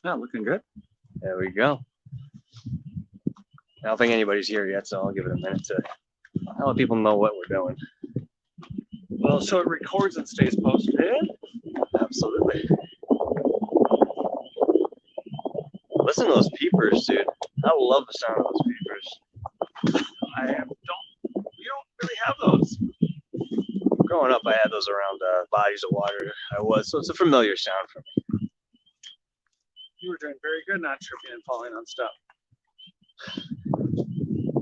Yeah, looking good. There we go. I don't think anybody's here yet, so I'll give it a minute to let people know what we're doing. Well, so it records and stays posted. Absolutely. Listen to those peepers, dude. I love the sound of those peepers. We don't really have those. Growing up, I had those around bodies of water. So it's a familiar sound for me. You were doing very good not tripping and falling on stuff.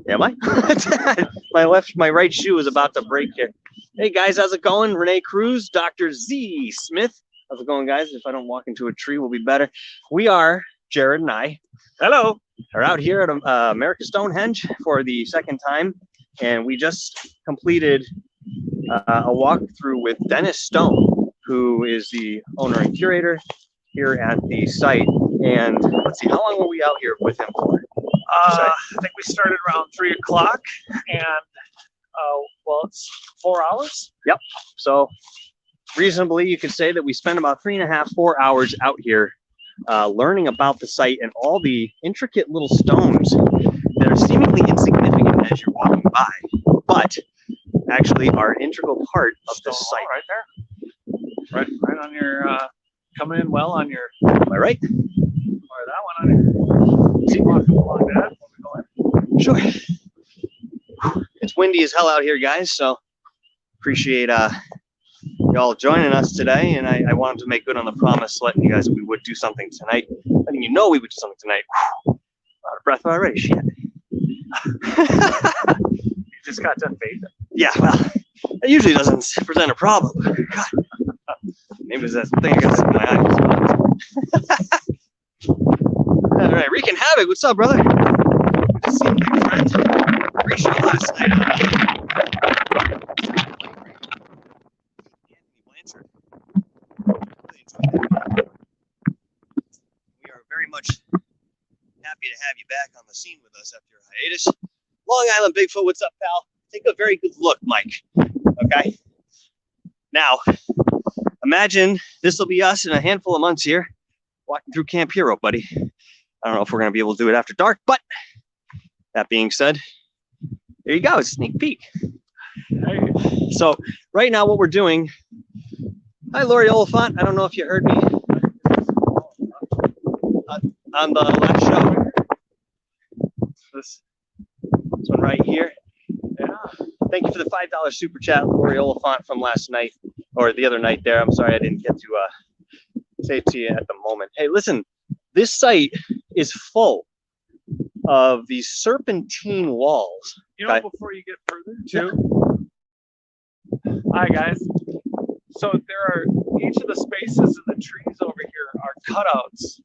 Am I? my right shoe is about to break here. Hey guys, how's it going? Renee Cruz, Dr. Z Smith. How's it going, guys? If I don't walk into a tree, we'll be better. We are, Jared and I, hello, are out here at America Stonehenge for the second time. And we just completed a walkthrough with Dennis Stone, who is the owner and curator here at the site. And let's see, how long were we out here with him for? I think we started around 3 o'clock, and well, it's 4 hours. Yep. So reasonably, you could say that we spent about 3.5, 4 hours out here learning about the site and all the intricate little stones that are seemingly insignificant as you're walking by, but actually are an integral part of the site. Right there. Right on your, coming in well on your... Am I right? Or that one on your... See, walking along that. Sure. It's windy as hell out here, guys, so appreciate y'all joining us today, and I wanted to make good on the promise, letting you guys that we would do something tonight, letting you know we would do something tonight. Whew. Out of breath already, shit. You just got done vaping. Yeah, well, it usually doesn't present a problem. God. Maybe it's that thing I got in my eyes. All right, wreaking havoc. What's up, brother? Good to see you, friend. Appreciate last night. We are very much happy to have you back on the scene with us after your hiatus. Long Island Bigfoot, what's up, pal? Take a very good look, Mike. Okay? Now, imagine this will be us in a handful of months here, walking through Camp Hero, buddy. I don't know if we're going to be able to do it after dark, but that being said, there you go, a sneak peek. So right now what we're doing, hi Lori Oliphant, I don't know if you heard me on the last show. This one right here. Yeah. Thank you for the $5 super chat, Lori Oliphant, from last night, or the other night there. I'm sorry I didn't get to say it to you at the moment. Hey, listen, this site is full of these serpentine walls. You know, before you get further, too. Hi, guys. So there are, each of the spaces in the trees over here are cutouts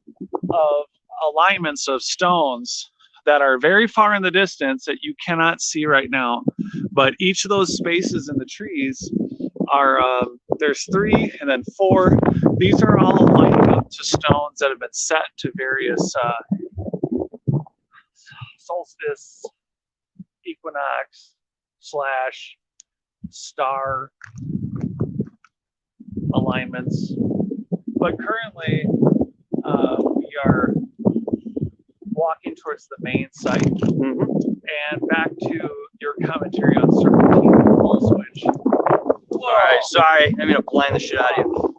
of alignments of stones that are very far in the distance that you cannot see right now. But each of those spaces in the trees are, there's 3 and then 4. These are all lined up to stones that have been set to various solstice, equinox, / star alignments. But currently, we are walking towards the main site. And back to your commentary on serpentine walls, which... All right, sorry. I mean to blind the shit out of you.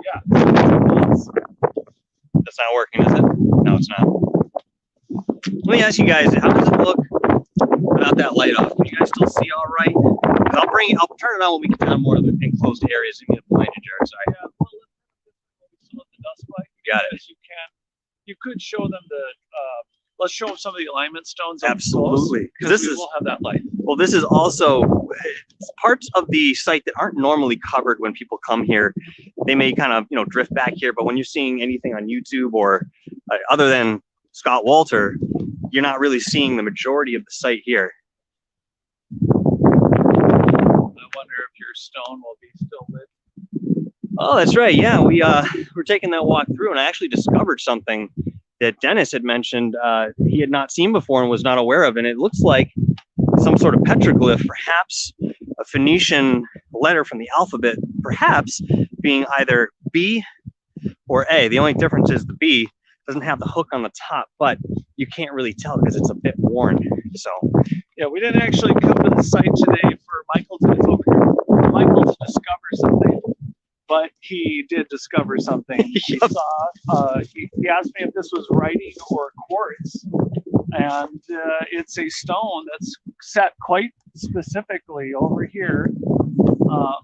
Yeah. That's not working, is it? No, it's not. Let me ask you guys, how does it look without that light off? Can you guys still see all right? I'll turn it on when we get down more of the enclosed areas. You need to blind you, Jared. Sorry. Yeah, well, still the dust light. You got it. You could show them the. Let's show them some of the alignment stones. Absolutely, because we will have that light. Well, this is also parts of the site that aren't normally covered when people come here. They may kind of drift back here, but when you're seeing anything on YouTube or other than Scott Walter, you're not really seeing the majority of the site here. I wonder if your stone will be still lit. Oh, that's right. Yeah, we're taking that walk through, and I actually discovered something that Dennis had mentioned he had not seen before and was not aware of, and it looks like some sort of petroglyph, perhaps a Phoenician letter from the alphabet, perhaps being either B or A. The only difference is the B doesn't have the hook on the top, but you can't really tell because it's a bit worn. So yeah, we didn't actually come to the site today for Michael to discover something, but he did discover something. He saw. He asked me if this was writing or quartz, and it's a stone that's set quite specifically over here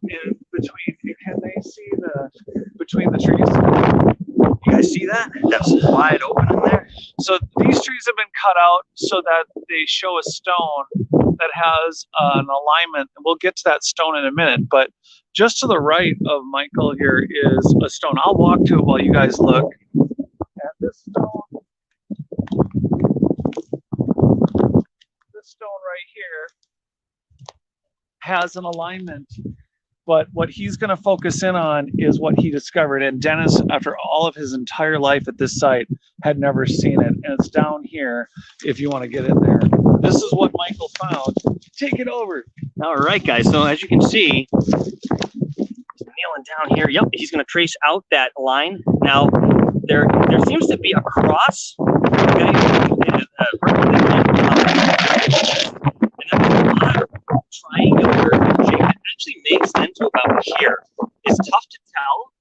in between. Can they see between the trees? You guys see that? That's wide open in there. So these trees have been cut out so that they show a stone that has an alignment. We'll get to that stone in a minute, but just to the right of Michael here is a stone. I'll walk to it while you guys look. And this stone right here has an alignment. But what he's going to focus in on is what he discovered. And Dennis, after all of his entire life at this site, had never seen it. And it's down here if you want to get in there. This is what Michael found. Take it over. All right, guys. So as you can see, nailing down here. Yep, he's going to trace out that line. Now, there seems to be a cross. Okay, and then a lot of triangular shape that actually makes into about here. It's tough to tell,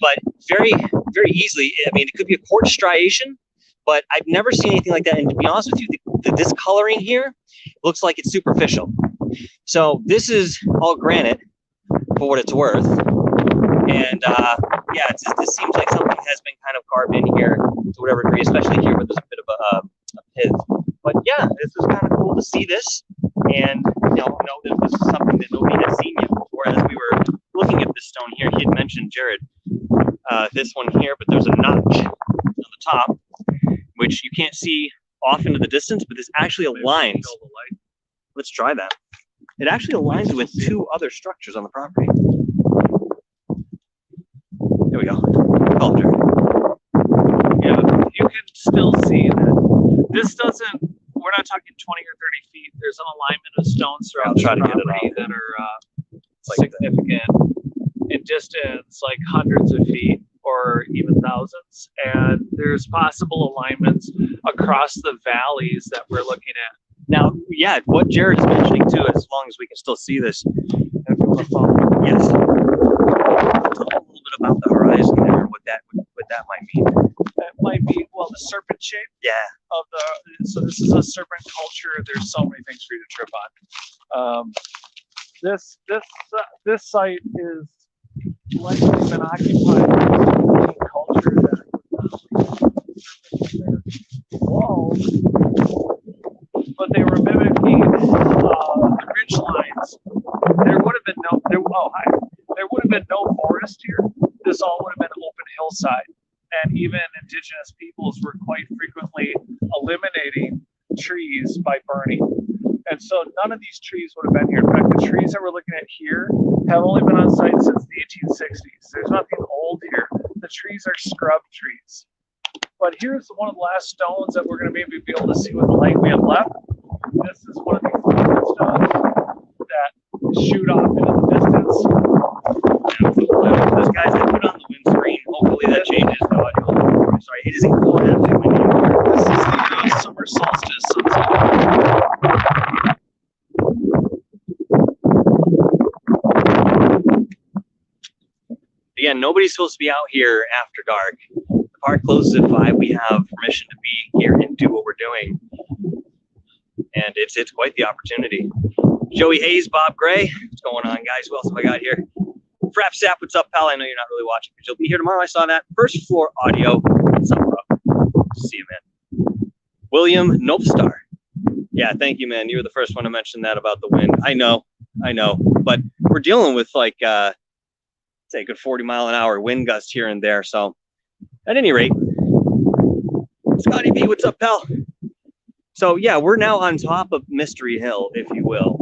but very, very easily. I mean, it could be a quartz striation, but I've never seen anything like that. And to be honest with you, the discoloring here looks like it's superficial. So this is all granite for what it's worth. And yeah, this seems like something has been kind of carved in here to whatever degree, especially here where there's a bit of a pith. But yeah, this is kind of cool to see this, and know that this is something that nobody has seen yet before. As we were looking at this stone here, he had mentioned, Jared, this one here, but there's a notch on the top, which you can't see off into the distance, but this actually aligns. Let's try that. It actually aligns with two other structures on the property. There we go. Oh, Jared. Yeah, you can still see that this doesn't, we're not talking 20 or 30 feet. There's an alignment of stones throughout the property that are significant in distance, like hundreds of feet or even thousands. And there's possible alignments across the valleys that we're looking at. Now, yeah, what Jared is mentioning too, as long as we can still see this. If you want to follow. Yes. Tell a little bit about the horizon there, what that might mean. That might be, well, the serpent shape. Yeah. Of the, so this is a serpent culture. There's so many things for you to trip on. This site is likely been occupied by a culture that walls, but they were mimicking ridge lines. There would have been no forest here. This all would have been open hillside. And even indigenous peoples were quite frequently eliminating trees by burning. And so none of these trees would have been here. In fact, the trees that we're looking at here have only been on site since the 1860s. There's nothing old here. The trees are scrub trees. But here's one of the last stones that we're going to maybe be able to see with the light we have left. This is one of these stones that shoot off into the distance. Those guys that put on the windscreen, hopefully that changes the audio. I'm sorry, it isn't cool that big windy. This is the summer solstice sunset. Again, nobody's supposed to be out here after dark. The park closes at 5. We have permission to be here and do what we're doing. And it's quite the opportunity. Joey Hayes, Bob Gray, what's going on, guys? Who else have I got here? Frap Sap, what's up, pal? I know you're not really watching, but you'll be here tomorrow. I saw that. First floor audio. What's up, bro? See you, man. William Novestar. Yeah, thank you, man. You were the first one to mention that about the wind. I know. But we're dealing with like, say, a good 40-mile-an-hour wind gust here and there. So, at any rate, Scotty B, what's up, pal? So, yeah, we're now on top of Mystery Hill, if you will.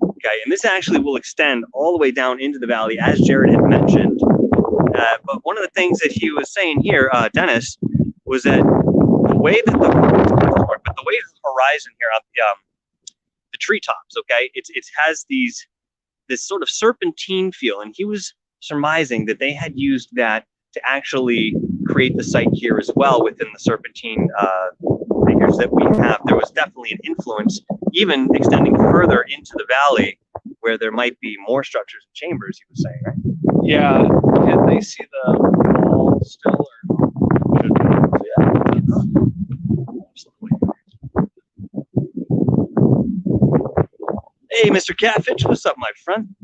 Okay, and this actually will extend all the way down into the valley, as Jared had mentioned. But one of the things that he was saying here, Dennis, was that the way that the horizon here on the treetops, okay, it has this sort of serpentine feel, and he was surmising that they had used that to actually create the site here as well within the serpentine figures that we have. There was definitely an influence, even extending further into the valley, where there might be more structures and chambers, you were saying, right? Yeah, can they see the wall still? Or Yeah. Hey, Mr. Catfish, what's up, my friend?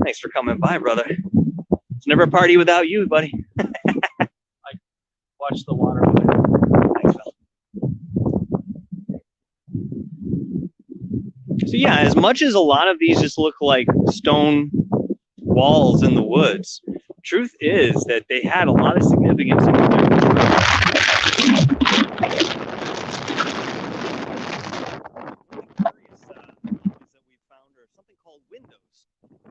Thanks for coming by, brother. It's never a party without you, buddy. watch the water. Thanks, fella. So yeah, as much as a lot of these just look like stone walls in the woods, truth is that they had a lot of significance in there. That we found are something called windows,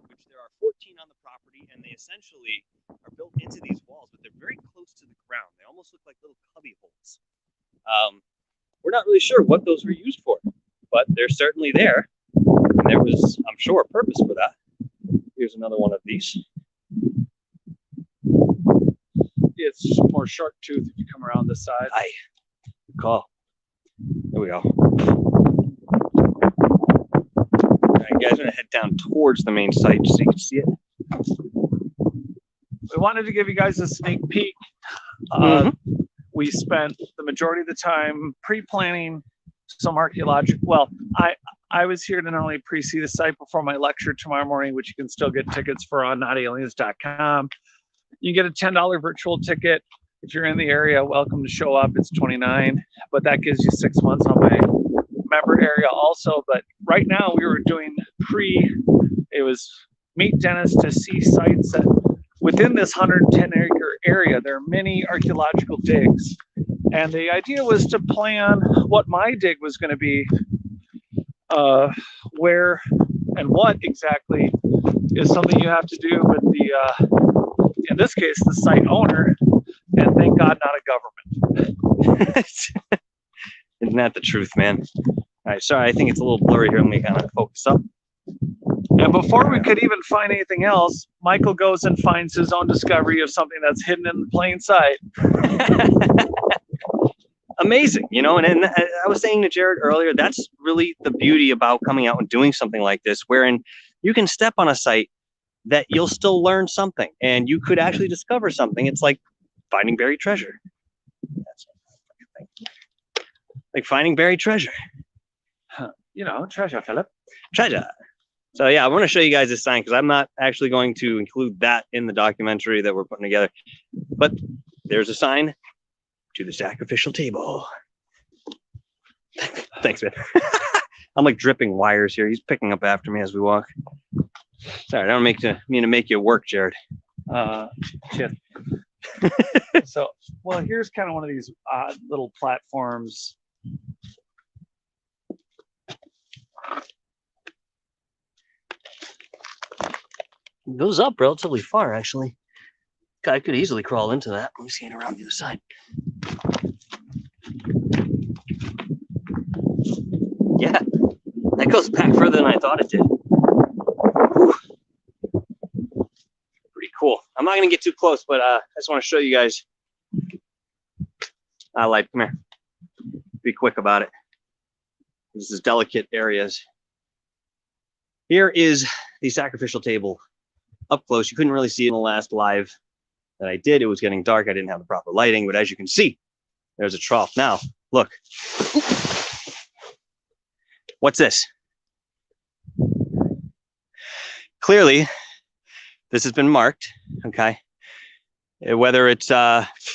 which there are 14 on the property, and they essentially are built into these walls, but they're very close to the ground. They almost look like little cubby holes. We're not really sure what those were used for, but they're certainly there. And there was, I'm sure, a purpose for that. Here's another one of these. It's just more sharp tooth if you come around this side. Aye. Good call. There we go. All right, guys, I'm going to head down towards the main site so you can see it. We wanted to give you guys a sneak peek. We spent the majority of the time pre-planning some archaeological. Well, I was here to not only pre-see the site before my lecture tomorrow morning, which you can still get tickets for on notaliens.com. You get a $10 virtual ticket. If you're in the area, welcome to show up. It's $29, but that gives you 6 months on my member area also. But right now we were doing it was meet Dennis to see sites that within this 110-acre area, there are many archaeological digs. And the idea was to plan what my dig was going to be, where and what exactly is something you have to do with the, in this case, the site owner, and thank God not a government. Isn't that the truth, man? All right, sorry, I think it's a little blurry here. Let me kind of focus up. And before we could even find anything else, Michael goes and finds his own discovery of something that's hidden in plain sight. Amazing, you know, and I was saying to Jared earlier, that's really the beauty about coming out and doing something like this, wherein you can step on a site that you'll still learn something and you could actually discover something. It's like finding buried treasure. That's like finding buried treasure. You know, treasure, Philip. Treasure. So yeah, I want to show you guys this sign because I'm not actually going to include that in the documentary that we're putting together. But there's a sign to the sacrificial table. Thanks, man. I'm like dripping wires here. He's picking up after me as we walk. Sorry, I don't mean to make you work, Jared. Shit. So, well, here's kind of one of these odd little platforms. It goes up relatively far, actually. I could easily crawl into that. Let me see it around the other side. Yeah, that goes back further than I thought it did. Whew. Pretty cool. I'm not going to get too close, but I just want to show you guys. Light, come here. Be quick about it. This is delicate areas. Here is the sacrificial table up close. You couldn't really see it in the last live that I did. It was getting dark. I didn't have the proper lighting, but as you can see, there's a trough. Now, look. What's this? Clearly, this has been marked, okay? Whether it's, actually,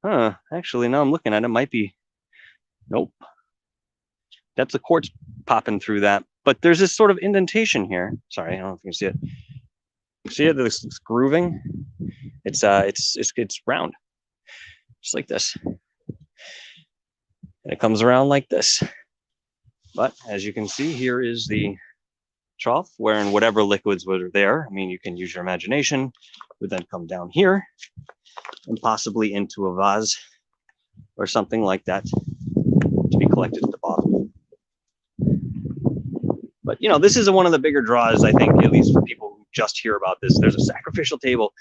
no, I'm looking at it, might be, nope. That's the quartz popping through that. But there's this sort of indentation here. Sorry, I don't know if you can see it. See it? This grooving. It's round, just like this, and it comes around like this. But as you can see, here is the trough, wherein whatever liquids were there. I mean, you can use your imagination. Would then come down here, and possibly into a vase or something like that to be collected at the bottom. But you know, this is one of the bigger draws, I think, at least for people who just hear about this. There's a sacrificial table.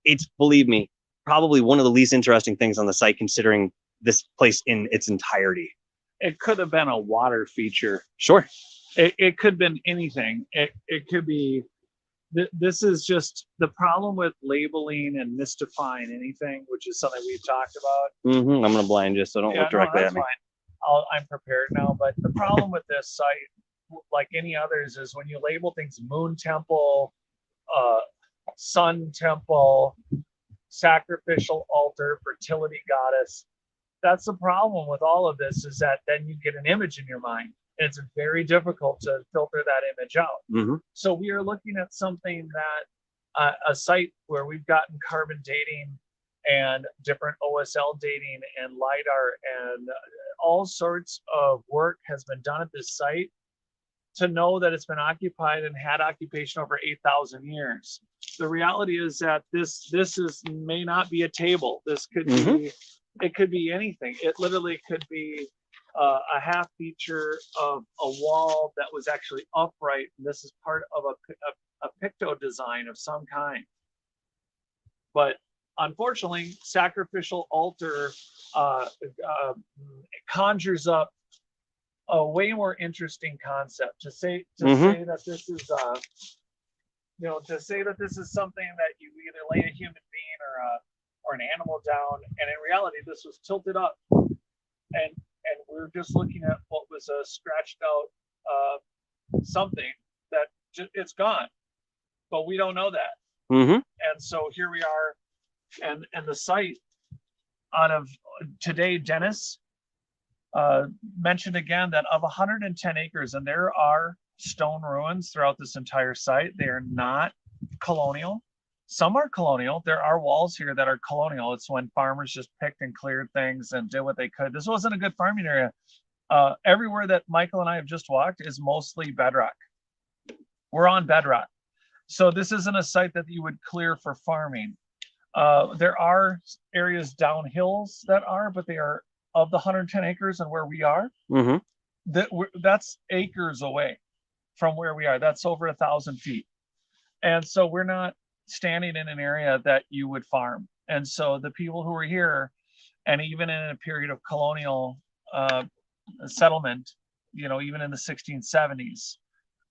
It's, believe me, probably one of the least interesting things on the site, considering this place in its entirety. It could have been a water feature. Sure. It could have been anything. It could be. This is just the problem with labeling and mystifying anything, which is something we've talked about. I'm going to blind you, so don't look directly at me. Fine. I'm prepared now. But the problem with this site, like any others, is when you label things Moon Temple, Sun Temple, Sacrificial Altar, Fertility Goddess. That's the problem with all of this, is that then you get an image in your mind. And it's very difficult to filter that image out. So we are looking at something that a site where we've gotten carbon dating and different OSL dating and LiDAR and all sorts of work has been done at this site to know that it's been occupied and had occupation over 8,000 years. The reality is that this may not be a table. This could be, it could be anything. It literally could be a half feature of a wall that was actually upright. And this is part of a picto design of some kind. But unfortunately, Sacrificial Altar conjures up a way more interesting concept. To say that this is to say that this is something that you either lay a human being or an animal down, and in reality this was tilted up, and we're just looking at what was a scratched out something that it's gone, but we don't know that. And so here we are, and the site out of today, Dennis mentioned again that of 110 acres, and there are stone ruins throughout this entire site. They are not colonial. Some are colonial. There are walls here that are colonial. It's when farmers just picked and cleared things and did what they could. This wasn't a good farming area. Everywhere that Michael and I have just walked is mostly bedrock. We're on bedrock. So this isn't a site that you would clear for farming. There are areas down hills that are, but they are of the 110 acres and where we are, that's acres away from where we are. That's over 1,000 feet. And so we're not standing in an area that you would farm. And so the people who are here, and even in a period of colonial settlement, even in the 1670s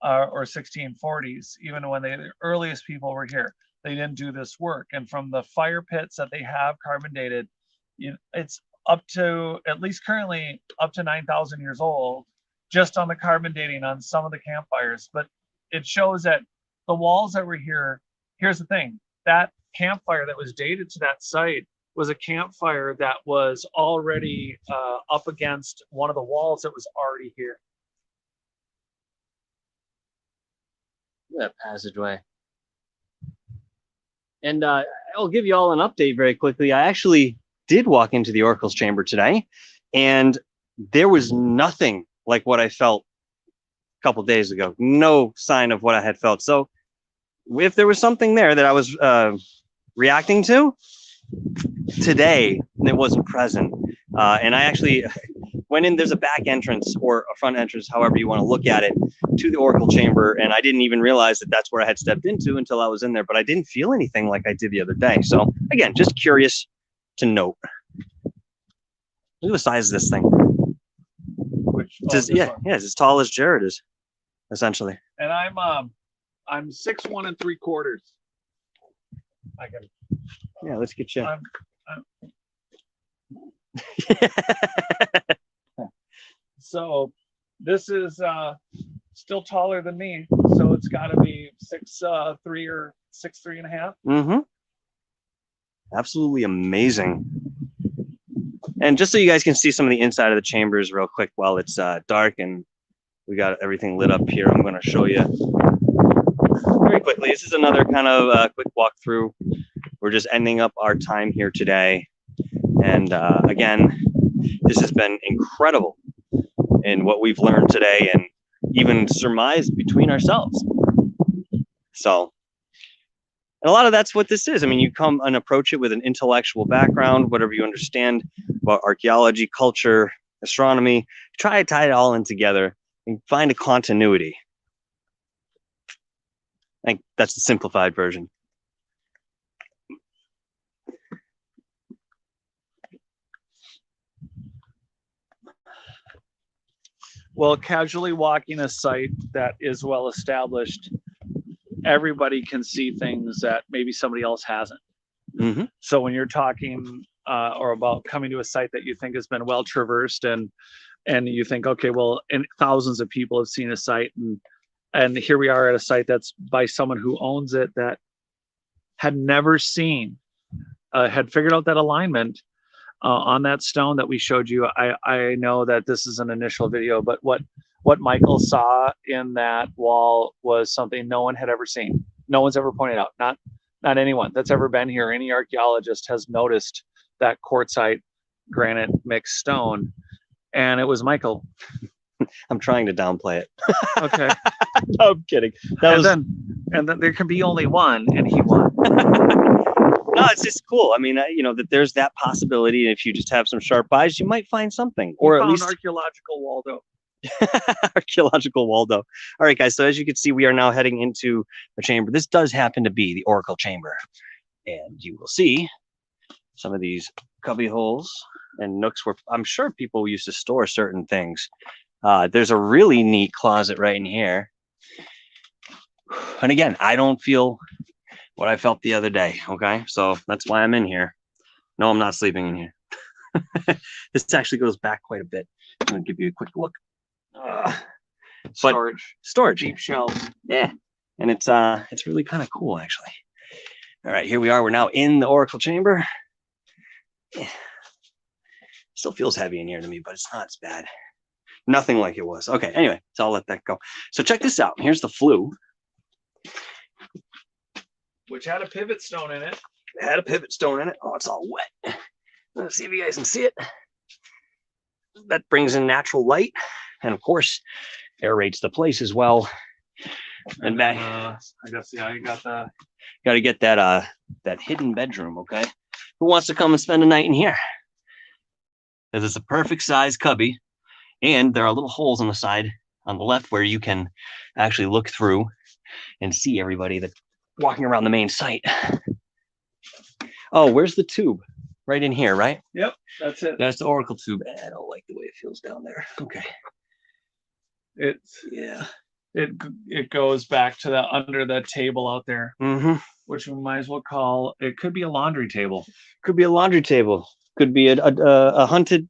or 1640s, even when the earliest people were here, they didn't do this work. And from the fire pits that they have carbon dated, it's up to, at least currently, up to 9,000 years old, just on the carbon dating on some of the campfires. But it shows that the walls that were here, here's the thing, that campfire that was dated to that site was a campfire that was already up against one of the walls that was already here. Look at that passageway. And I'll give you all an update very quickly. I actually did walk into the Oracle's chamber today, and there was nothing like what I felt a couple days ago. No sign of what I had felt. So if there was something there that I was reacting to today, it wasn't present. And I actually went in. There's a back entrance or a front entrance, however you want to look at it, to the Oracle chamber, and I didn't even realize that that's where I had stepped into until I was in there. But I didn't feel anything like I did the other day. So again, just curious to note. Look at the size of this thing. Yeah, it's as tall as Jared is, essentially. And I'm 6'1 3/4. I can. Yeah, let's get you. So this is still taller than me, so it's got to be 6'3" or 6'3.5". Absolutely amazing. And just so you guys can see some of the inside of the chambers real quick while it's dark and we got everything lit up here, I'm going to show you very quickly. This is another kind of quick walkthrough. We're just ending up our time here today. And again, this has been incredible in what we've learned today and even surmised between ourselves. So, and a lot of that's what this is. I mean, you come and approach it with an intellectual background, whatever you understand about archaeology, culture, astronomy, try to tie it all in together and find a continuity. I think that's the simplified version. Well, casually walking a site that is well established, everybody can see things that maybe somebody else hasn't. Mm-hmm. So when you're talking or about coming to a site that you think has been well traversed, and you think, okay, well, and thousands of people have seen a site, and here we are at a site that's by someone who owns it that had never seen, had figured out that alignment on that stone that we showed you. I know that this is an initial video, but what Michael saw in that wall was something no one had ever seen. No one's ever pointed out. Not anyone that's ever been here. Any archaeologist has noticed that quartzite granite mixed stone, and it was Michael. I'm trying to downplay it. Okay. No, I'm kidding. And then there can be only one, and he won. No, it's just cool. I mean, that there's that possibility. And if you just have some sharp eyes, you might find something, or at least archaeological Waldo. Archaeological Waldo. All right, guys. So as you can see, we are now heading into the chamber. This does happen to be the oracle chamber, and you will see some of these cubby holes and nooks where I'm sure people used to store certain things. There's a really neat closet right in here. And again, I don't feel what I felt the other day. Okay, so that's why I'm in here. No, I'm not sleeping in here. This actually goes back quite a bit. I'm gonna give you a quick look. Storage, deep shelves. Yeah, and it's really kind of cool actually. All right, here we are. We're now in the oracle chamber. Yeah. Still feels heavy in here to me, but it's not as bad. Nothing like it was. Okay, anyway, so I'll let that go. So check this out. Here's the flue, which had a pivot stone in it. It had a pivot stone in it. Oh, it's all wet. Let's see if you guys can see it. That brings in natural light, and of course, aerates the place as well. And back, I guess, yeah, you got the. Got to get that hidden bedroom. Okay, who wants to come and spend a night in here? Because it's a perfect size cubby, and there are little holes on the side on the left where you can actually look through and see everybody that's walking around the main site. Oh, where's the tube? Right in here, right? Yep, that's it. That's the oracle tube. I don't like the way it feels down there. Okay. It goes back to the under the table out there, which we might as well call. It could be a laundry table. Could be a laundry table. Could be a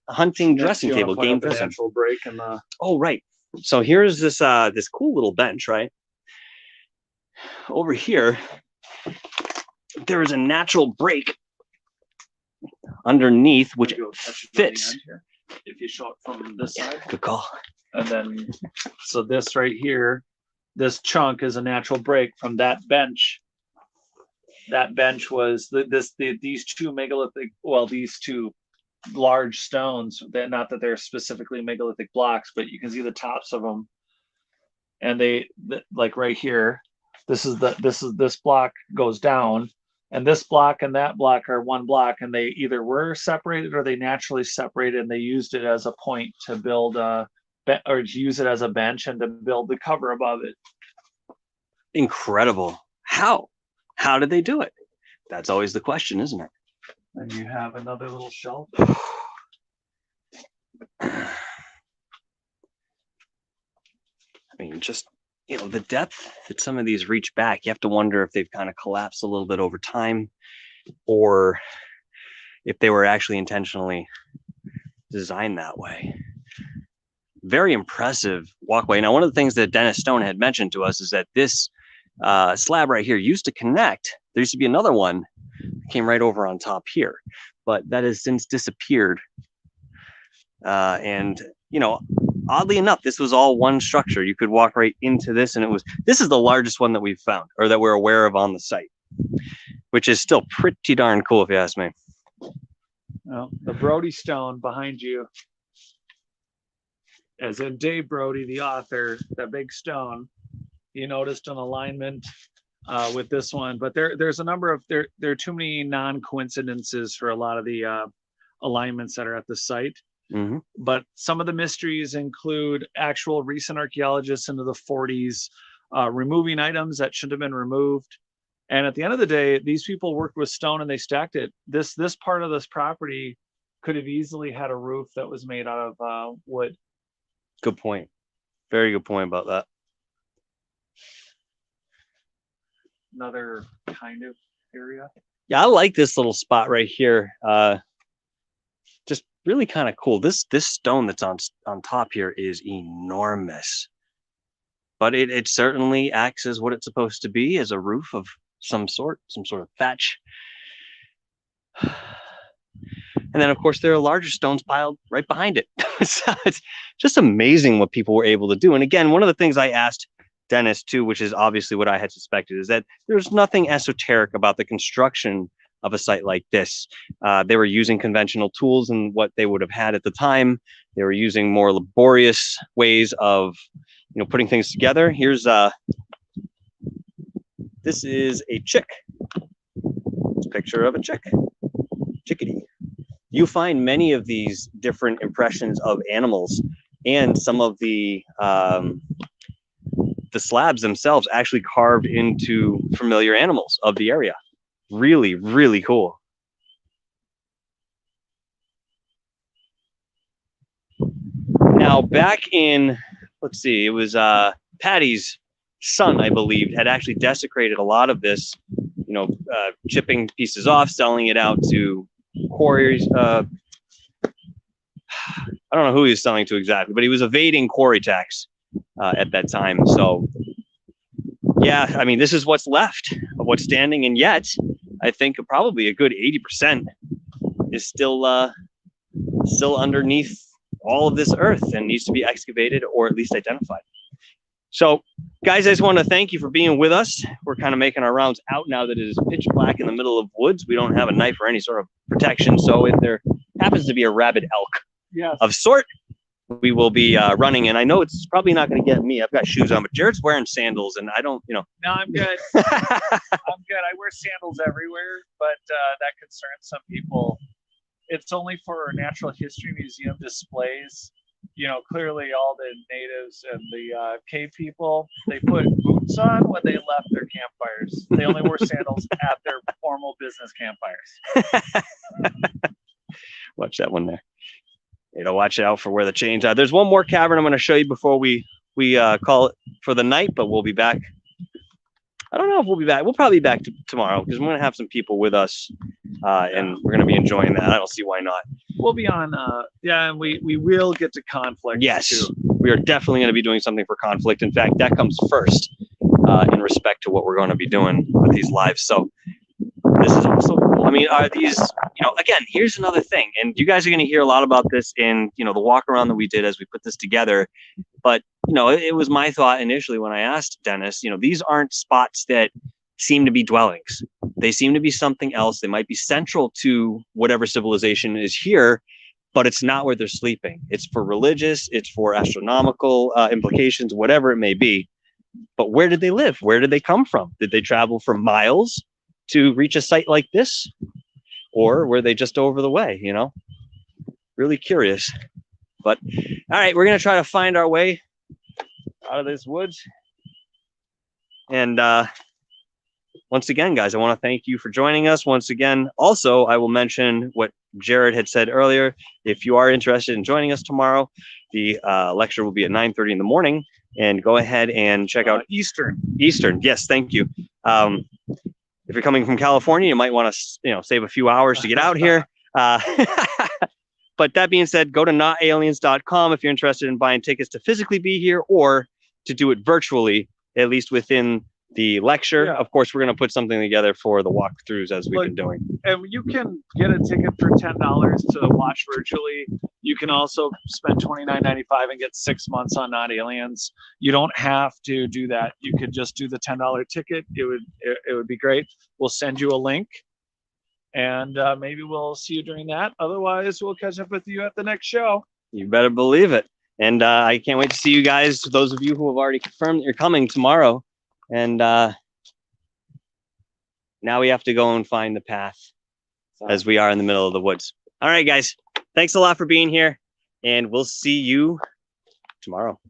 hunting dressing table. Game dressing. Natural break and the. Oh, right. So here's this this cool little bench, right? Over here, there is a natural break underneath, which fits. If you show it from this side. Good call. And then, so this right here, this chunk is a natural break from that bench. That bench was these two megalithic, well, these two large stones. That not that they're specifically megalithic blocks, but you can see the tops of them. And like right here, this block goes down, and this block and that block are one block, and they either were separated or they naturally separated, and they used it as a point to build or to use it as a bench and to build the cover above it. Incredible. How did they do it? That's always the question, isn't it? And you have another little shelf. I mean, just, the depth that some of these reach back, you have to wonder if they've kind of collapsed a little bit over time, or if they were actually intentionally designed that way. Very impressive walkway. Now, one of the things that Dennis Stone had mentioned to us is that this slab right here used to connect. There used to be another one that came right over on top here, but that has since disappeared. And oddly enough, this was all one structure. You could walk right into this, and this is the largest one that we've found, or that we're aware of on the site, which is still pretty darn cool if you ask me. Well, the Brody stone behind you, as in Dave Brody, the author, that big stone, you noticed an alignment with this one, but there's a number of there are too many non-coincidences for a lot of the alignments that are at the site. But some of the mysteries include actual recent archaeologists into the 40s removing items that shouldn't have been removed. And at the end of the day, these people worked with stone and they stacked it. This part of this property could have easily had a roof that was made out of wood. Good point. Very good point about that. Another kind of area. Yeah, I like this little spot right here. Just really kind of cool. This stone that's on top here is enormous, but it certainly acts as what it's supposed to be, as a roof of some sort of thatch. And then, of course, there are larger stones piled right behind it. So it's just amazing what people were able to do. And again, one of the things I asked Dennis too, which is obviously what I had suspected, is that there's nothing esoteric about the construction of a site like this. They were using conventional tools and what they would have had at the time. They were using more laborious ways of, putting things together. Here's this is a chick. It's a picture of a chickadee. You find many of these different impressions of animals, and some of the slabs themselves actually carved into familiar animals of the area. Really, really cool. Now, back in, let's see, it was Patty's son, I believe, had actually desecrated a lot of this, chipping pieces off, selling it out to quarries. I don't know who he was selling to exactly, but he was evading quarry tax at that time. So yeah, I mean, this is what's left of what's standing, and yet I think probably a good 80% is still underneath all of this earth and needs to be excavated or at least identified. So guys, I just want to thank you for being with us. We're kind of making our rounds out now that it is pitch black in the middle of woods. We don't have a knife or any sort of protection. So if there happens to be a rabid elk of sort, we will be running. And I know it's probably not going to get me. I've got shoes on, but Jared's wearing sandals, and I don't, No, I'm good. I'm good. I wear sandals everywhere, but that concerns some people. It's only for Natural History Museum displays. Clearly all the natives and the cave people, they put boots on when they left their campfires. They only wore sandals at their formal business campfires. Watch that one there. Watch out for where the chains are. There's one more cavern I'm going to show you before we call it for the night, but we'll be back. I don't know if we'll be back. We'll probably be back tomorrow, because we're going to have some people with us, and we're going to be enjoying that. I don't see why not. We'll be on, and we will get to conflict. Yes, too. We are definitely going to be doing something for conflict. In fact, that comes first in respect to what we're going to be doing with these lives. So this is also cool. I mean, are these, again, here's another thing, and you guys are going to hear a lot about this in, the walk around that we did as we put this together. But, it was my thought initially when I asked Dennis, these aren't spots that seem to be dwellings. They seem to be something else. They might be central to whatever civilization is here, but it's not where they're sleeping. It's for religious, it's for astronomical implications, whatever it may be. But where did they live? Where did they come from? Did they travel for miles to reach a site like this? Or were they just over the way, Really curious. But all right, we're going to try to find our way out of this woods. And once again, guys, I want to thank you for joining us once again. Also, I will mention what Jared had said earlier. If you are interested in joining us tomorrow, the lecture will be at 9:30 in the morning. And go ahead and check out Eastern. Yes, thank you. If you're coming from California, you might want to, save a few hours to get out here. But that being said, go to notaliens.com if you're interested in buying tickets to physically be here or to do it virtually, at least within the lecture. Yeah. Of course, we're going to put something together for the walkthroughs as we've been doing. And you can get a ticket for $10 to watch virtually. You can also spend $29.95 and get 6 months on Not Aliens. You don't have to do that. You could just do the $10 ticket. It would be great. We'll send you a link, and maybe we'll see you during that. Otherwise, we'll catch up with you at the next show. You better believe it. And I can't wait to see you guys, those of you who have already confirmed that you're coming tomorrow. And now we have to go and find the path as we are in the middle of the woods. All right, guys. Thanks a lot for being here, and we'll see you tomorrow.